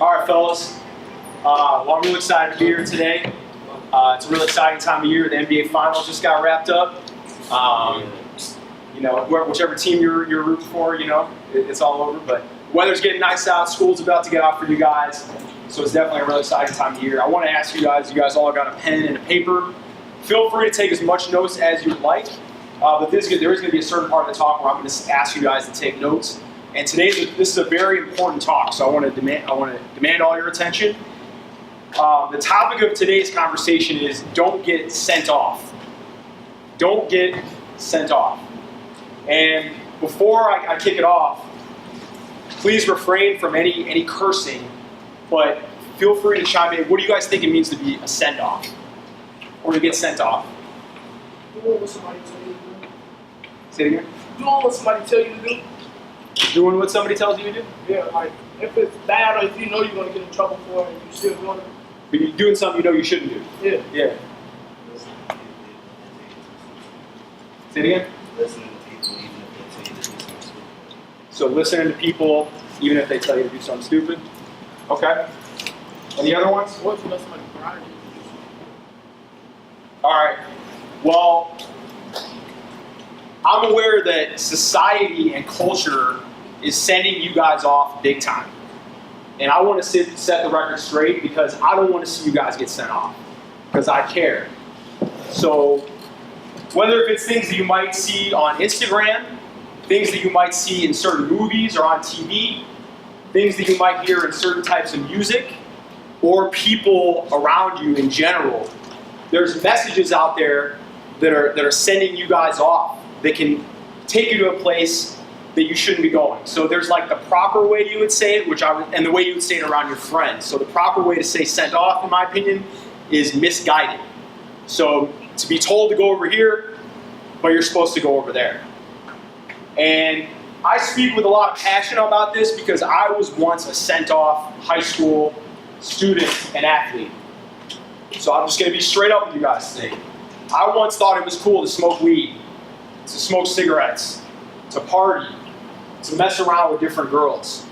All right, fellas. Well, I'm really excited to be here today. It's a really exciting time of year. The NBA Finals just got wrapped up. Whichever team you're rooting for, it's all over. But weather's getting nice out. School's about to get out for you guys. So it's definitely a really exciting time of year. I want to ask you guys all got a pen and a paper. Feel free to take as much notes as you'd like. But there is going to be a certain part of the talk where I'm going to ask you guys to take notes. And this is a very important talk, so I want to demand all your attention. The topic of today's conversation is don't get sent off. Don't get sent off. And before I kick it off, please refrain from any cursing, but feel free to chime in. What do you guys think it means to be a send-off? Or to get sent off? Doing what somebody tells you to do. Say it again? Doing what somebody tells you to do. Doing what somebody tells you to do? Yeah, like if it's bad or if you know you're going to get in trouble for it and you still doing it. But you're doing something you know you shouldn't do. Yeah. Yeah. Say it again? So listening to people even if they tell you to do something stupid? Okay. Any other ones? What if you let somebody cry? All right. Well, I'm aware that society and culture is sending you guys off big time. And I want to set the record straight because I don't want to see you guys get sent off because I care. So whether if it's things that you might see on Instagram, things that you might see in certain movies or on TV, things that you might hear in certain types of music, or people around you in general, there's messages out there that are sending you guys off that can take you to a place that you shouldn't be going. So there's like the proper way you would say it, and the way you would say it around your friends. So the proper way to say sent off, in my opinion, is misguided. So to be told to go over here, but you're supposed to go over there. And I speak with a lot of passion about this because I was once a sent off high school student and athlete. So I'm just going to be straight up with you guys today. I once thought it was cool to smoke weed, to smoke cigarettes, to party, to mess around with different girls.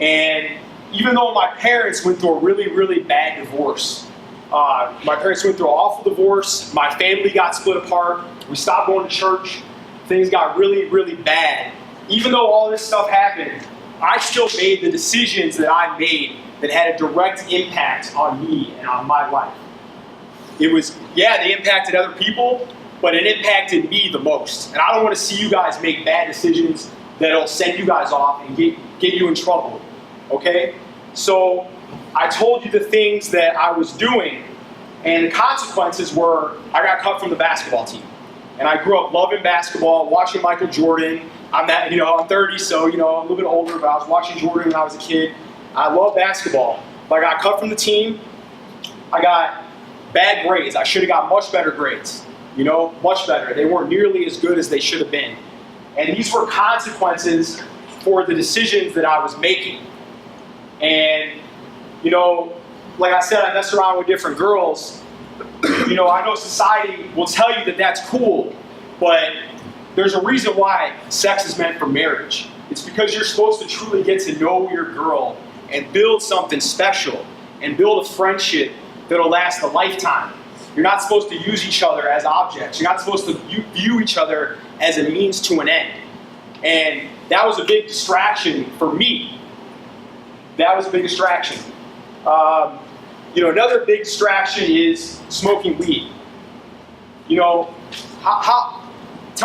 And even though my parents went through a really, really bad divorce, my parents went through an awful divorce, my family got split apart, we stopped going to church, things got really, really bad. Even though all this stuff happened, I still made the decisions that I made that had a direct impact on me and on my life. It was, they impacted other people, but it impacted me the most. And I don't want to see you guys make bad decisions that'll send you guys off and get you in trouble, okay? So I told you the things that I was doing, and the consequences were I got cut from the basketball team. And I grew up loving basketball, watching Michael Jordan. I'm 30, so I'm a little bit older, but I was watching Jordan when I was a kid. I love basketball, but I got cut from the team. I got bad grades. I should have got much better grades, much better. They weren't nearly as good as they should have been. And these were consequences for the decisions that I was making. And, like I said, I messed around with different girls. I know society will tell you that that's cool, but there's a reason why sex is meant for marriage. It's because you're supposed to truly get to know your girl and build something special and build a friendship that'll last a lifetime. You're not supposed to use each other as objects. You're not supposed to view each other as a means to an end. And that was a big distraction for me. That was a big distraction. Another big distraction is smoking weed. Tell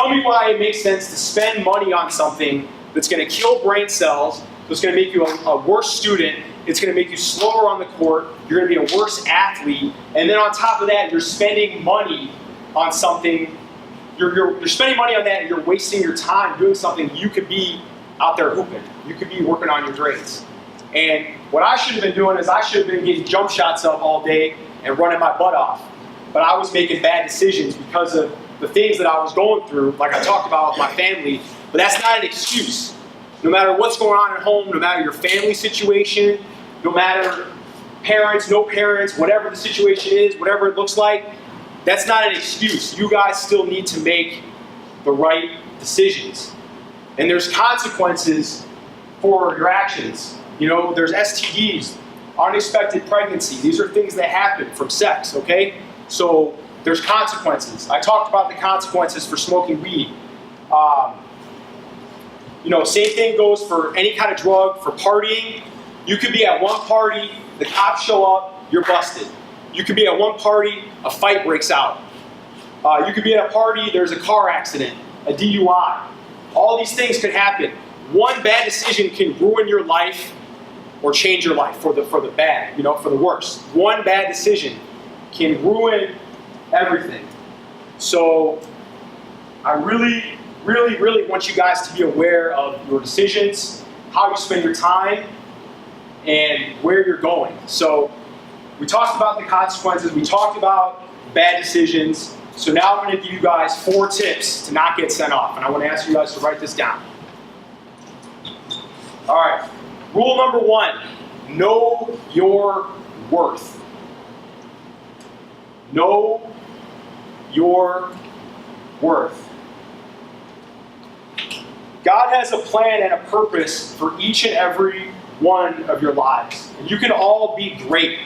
me why it makes sense to spend money on something that's going to kill brain cells, that's going to make you a worse student, it's going to make you slower on the court, you're going to be a worse athlete, and then on top of that, you're spending money on something, you're spending money on that and you're wasting your time doing something you could be out there hooping. You could be working on your grades. And what I should have been doing is I should have been getting jump shots up all day and running my butt off. But I was making bad decisions because of the things that I was going through, like I talked about with my family. But that's not an excuse. No matter what's going on at home, no matter your family situation, no matter parents, no parents, whatever the situation is, whatever it looks like, that's not an excuse. You guys still need to make the right decisions. And there's consequences for your actions. There's STDs, unexpected pregnancy. These are things that happen from sex, okay? So there's consequences. I talked about the consequences for smoking weed. Same thing goes for any kind of drug, for partying. You could be at one party, the cops show up, you're busted. You could be at one party, a fight breaks out. You could be at a party, there's a car accident, a DUI. All these things could happen. One bad decision can ruin your life or change your life for the bad, for the worse. One bad decision can ruin everything. So I really, really, really want you guys to be aware of your decisions, how you spend your time, and where you're going. So we talked about the consequences, we talked about bad decisions. So now I'm going to give you guys 4 tips to not get sent off. And I want to ask you guys to write this down. All right. Rule number 1, know your worth. Know your worth. God has a plan and a purpose for each and every one of your lives. And you can all be great.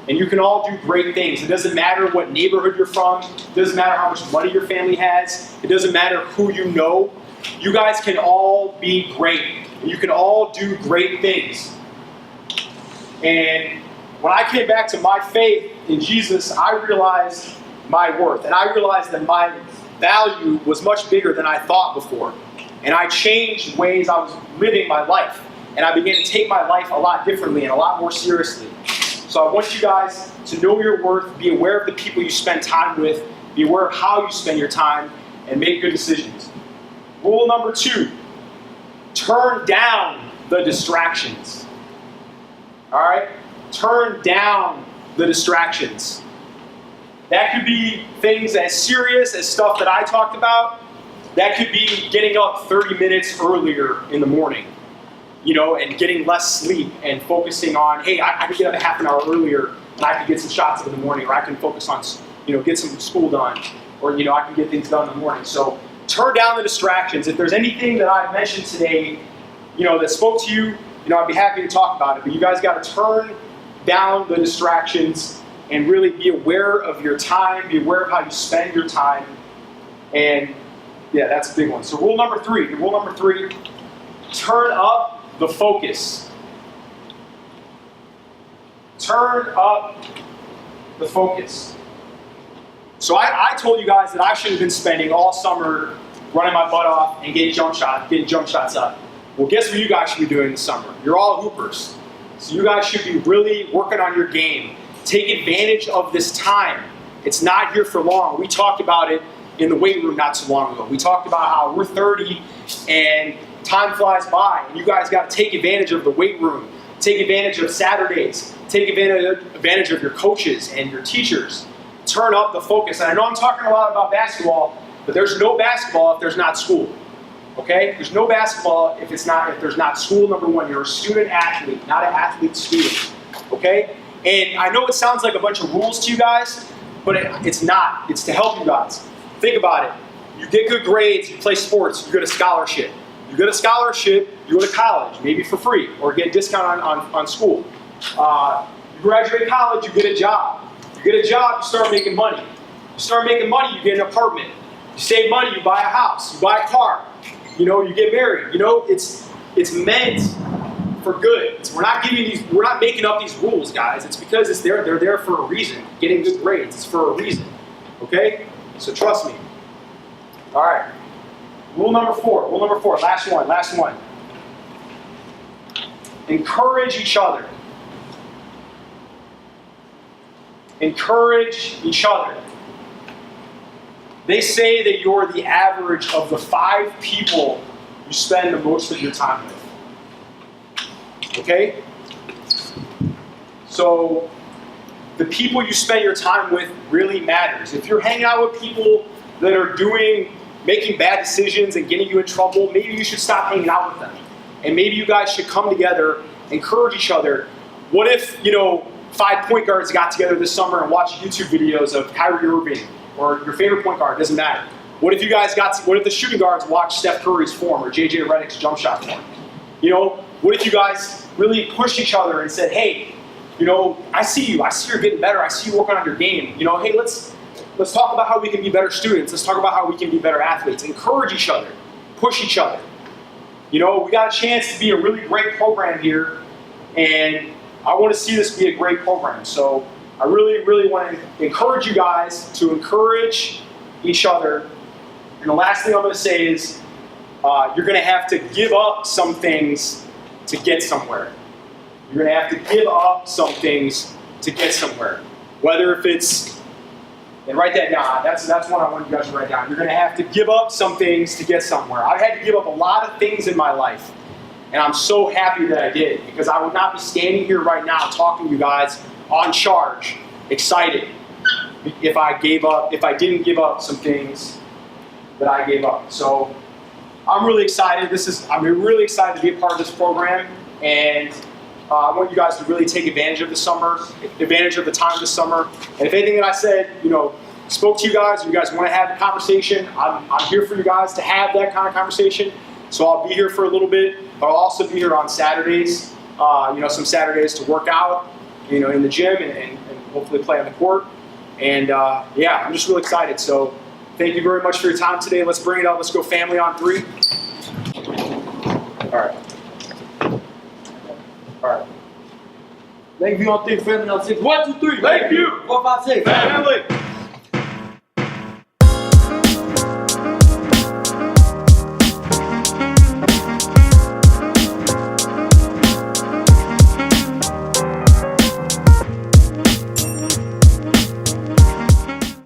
And you can all do great things. It doesn't matter what neighborhood you're from. It doesn't matter how much money your family has. It doesn't matter who you know. You guys can all be great. And you can all do great things. And when I came back to my faith in Jesus, I realized my worth. And I realized that my value was much bigger than I thought before. And I changed ways I was living my life. And I began to take my life a lot differently and a lot more seriously. So I want you guys to know your worth, be aware of the people you spend time with, be aware of how you spend your time, and make good decisions. Rule number 2, turn down the distractions. All right? Turn down the distractions. That could be things as serious as stuff that I talked about. That could be getting up 30 minutes earlier in the morning. And getting less sleep and focusing on, hey, I could get up a half an hour earlier and I could get some shots in the morning, or I can focus on, get some school done, or, I can get things done in the morning. So turn down the distractions. If there's anything that I mentioned today, that spoke to you, I'd be happy to talk about it. But you guys got to turn down the distractions and really be aware of your time, be aware of how you spend your time. And yeah, that's a big one. So rule number 3, turn up the focus. Turn up the focus. So I told you guys that I should have been spending all summer running my butt off and getting jump shots up. Well, guess what you guys should be doing this summer? You're all hoopers. So you guys should be really working on your game. Take advantage of this time. It's not here for long. We talked about it in the weight room not too long ago. We talked about how we're 30 and time flies by, and you guys got to take advantage of the weight room. Take advantage of Saturdays. Take advantage of your coaches and your teachers. Turn up the focus. And I know I'm talking a lot about basketball, but there's no basketball if there's not school. Okay? There's no basketball if there's not school. Number 1, you're a student athlete, not an athlete student. Okay? And I know it sounds like a bunch of rules to you guys, but it's not. It's to help you guys. Think about it. You get good grades, you play sports, you get a scholarship. You get a scholarship, you go to college, maybe for free, or get a discount on school. You graduate college, you get a job. You get a job, you start making money. You start making money, you get an apartment. You save money, you buy a house, you buy a car. You get married. It's meant for good. We're not making up these rules, guys. It's because they're there for a reason. Getting good grades is for a reason. Okay? So trust me. All right. Rule number 4, last one. Encourage each other. Encourage each other. They say that you're the average of the 5 people you spend the most of your time with. Okay? So the people you spend your time with really matters. If you're hanging out with people that are making bad decisions and getting you in trouble, maybe you should stop hanging out with them. And maybe you guys should come together, encourage each other. What if, 5 point guards got together this summer and watched YouTube videos of Kyrie Irving or your favorite point guard? Doesn't matter. What if the shooting guards watched Steph Curry's form or JJ Redick's jump shot form? What if you guys really pushed each other and said, hey, You know, I see you. I see you're getting better. I see you working on your game. You know, hey, let's talk about how we can be better students. Let's talk about how we can be better athletes. Encourage each other. Push each other. You know, we got a chance to be a really great program here, and I want to see this be a great program. So I really, really want to encourage you guys to encourage each other. And the last thing I'm going to say is you're going to have to give up some things to get somewhere. You're going to have to give up some things to get somewhere. Whether if it's, and write that down, that's what I want you guys to write down. You're going to have to give up some things to get somewhere. I've had to give up a lot of things in my life, and I'm so happy that I did, because I would not be standing here right now talking to you guys on charge, excited, if I didn't give up some things that I gave up. So I'm really excited. I'm really excited to be a part of this program, and I want you guys to really take advantage of the summer, advantage of the time this summer. And if anything that I said, you know, spoke to you guys, and you guys want to have a conversation, I'm here for you guys to have that kind of conversation. So I'll be here for a little bit, but I'll also be here on Saturdays, you know, some Saturdays to work out, you know, in the gym and hopefully play on the court. And yeah, I'm just really excited. So thank you very much for your time today. Let's bring it up. Let's go family on 3. All right. All right. Lakeview on 3, family on 6. 1, 2, 3. Lakeview. 4, 5, 6. Family.